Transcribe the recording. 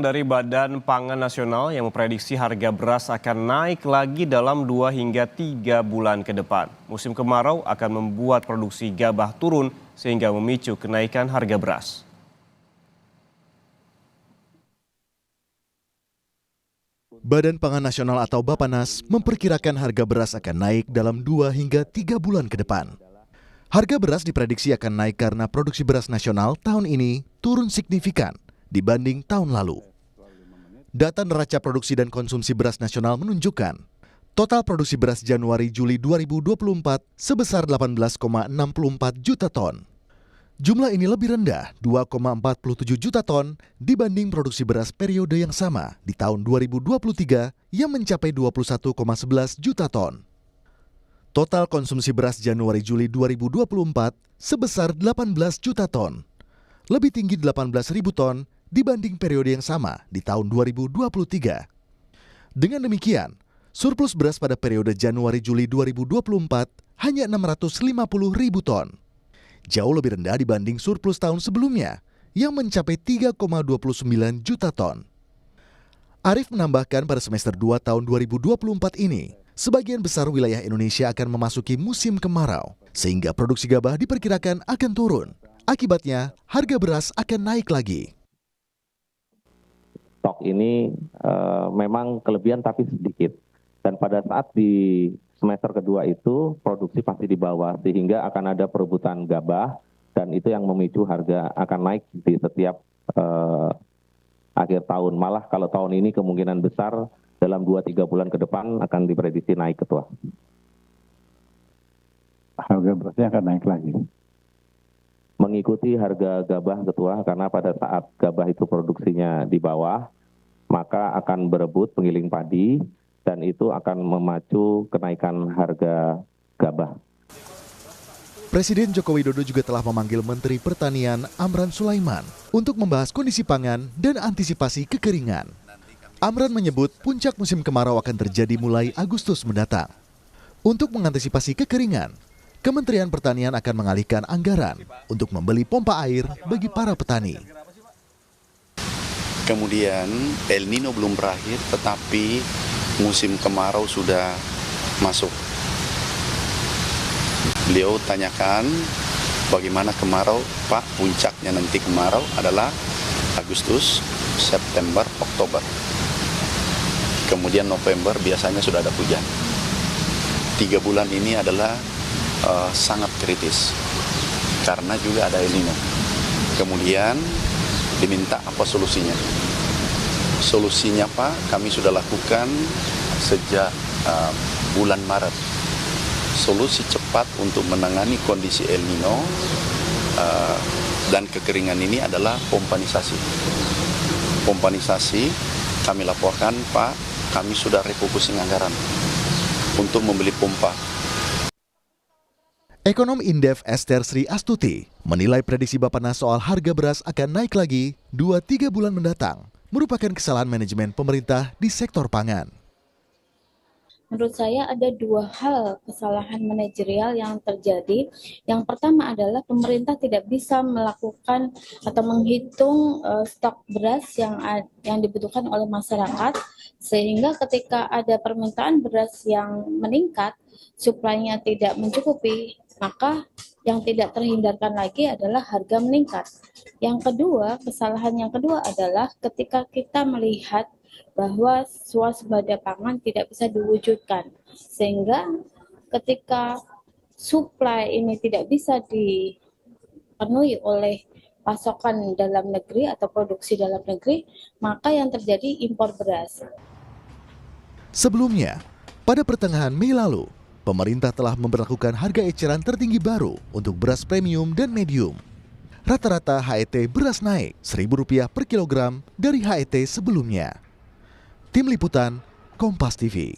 Dari Badan Pangan Nasional yang memprediksi harga beras akan naik lagi dalam 2 hingga 3 bulan ke depan. Musim kemarau akan membuat produksi gabah turun sehingga memicu kenaikan harga beras. Badan Pangan Nasional atau Bappenas memperkirakan harga beras akan naik dalam 2 hingga 3 bulan ke depan. Harga beras diprediksi akan naik karena produksi beras nasional tahun ini turun signifikan dibanding tahun lalu. Data neraca produksi dan konsumsi beras nasional menunjukkan total produksi beras Januari-Juli 2024 sebesar 18,64 juta ton. Jumlah ini lebih rendah 2,47 juta ton dibanding produksi beras periode yang sama di tahun 2023 yang mencapai 21,11 juta ton. Total konsumsi beras Januari-Juli 2024 sebesar 18 juta ton, lebih tinggi 18.000 ton dibanding periode yang sama di tahun 2023. Dengan demikian, surplus beras pada periode Januari-Juli 2024 hanya 650.000 ton. Jauh lebih rendah dibanding surplus tahun sebelumnya yang mencapai 3,29 juta ton. Arief menambahkan pada semester 2 tahun 2024 ini, sebagian besar wilayah Indonesia akan memasuki musim kemarau, sehingga produksi gabah diperkirakan akan turun. Akibatnya, harga beras akan naik lagi. Stok ini memang kelebihan tapi sedikit. Dan pada saat di semester kedua itu produksi pasti di bawah sehingga akan ada perebutan gabah dan itu yang memicu harga akan naik di setiap akhir tahun. Malah kalau tahun ini kemungkinan besar dalam 2-3 bulan ke depan akan diprediksi naik, Ketua. Harga berasnya akan naik lagi. Mengikuti harga gabah, Ketua, karena pada saat gabah itu produksinya di bawah, maka akan berebut penggiling padi dan itu akan memacu kenaikan harga gabah. Presiden Joko Widodo juga telah memanggil Menteri Pertanian Amran Sulaiman untuk membahas kondisi pangan dan antisipasi kekeringan. Amran menyebut puncak musim kemarau akan terjadi mulai Agustus mendatang. Untuk mengantisipasi kekeringan, Kementerian Pertanian akan mengalihkan anggaran untuk membeli pompa air bagi para petani. Kemudian El Nino belum berakhir, tetapi musim kemarau sudah masuk. Beliau tanyakan bagaimana kemarau, Pak, puncaknya nanti kemarau adalah Agustus, September, Oktober. Kemudian November biasanya sudah ada hujan. 3 bulan ini adalah sangat kritis karena juga ada El Nino. Kemudian diminta apa solusinya? Solusinya Pak, kami sudah lakukan sejak bulan Maret. Solusi cepat untuk menangani kondisi El Nino dan kekeringan ini adalah pompanisasi. Pompanisasi kami laporkan Pak, kami sudah refocusing anggaran untuk membeli pompa. Ekonom Indef Esther Sri Astuti menilai prediksi Bappenas soal harga beras akan naik lagi 2-3 bulan mendatang merupakan kesalahan manajemen pemerintah di sektor pangan. Menurut saya ada 2 hal kesalahan manajerial yang terjadi. Yang pertama adalah pemerintah tidak bisa melakukan atau menghitung stok beras yang dibutuhkan oleh masyarakat, sehingga ketika ada permintaan beras yang meningkat, suplainya tidak mencukupi, maka yang tidak terhindarkan lagi adalah harga meningkat. Yang kedua, kesalahan yang kedua adalah ketika kita melihat bahwa swasembada pangan tidak bisa diwujudkan, sehingga ketika suplai ini tidak bisa dipenuhi oleh pasokan dalam negeri atau produksi dalam negeri, maka yang terjadi impor beras. Sebelumnya, pada pertengahan Mei lalu, pemerintah telah memberlakukan harga eceran tertinggi baru untuk beras premium dan medium. Rata-rata HET beras naik Rp1.000 per kilogram dari HET sebelumnya. Tim Liputan, Kompas TV.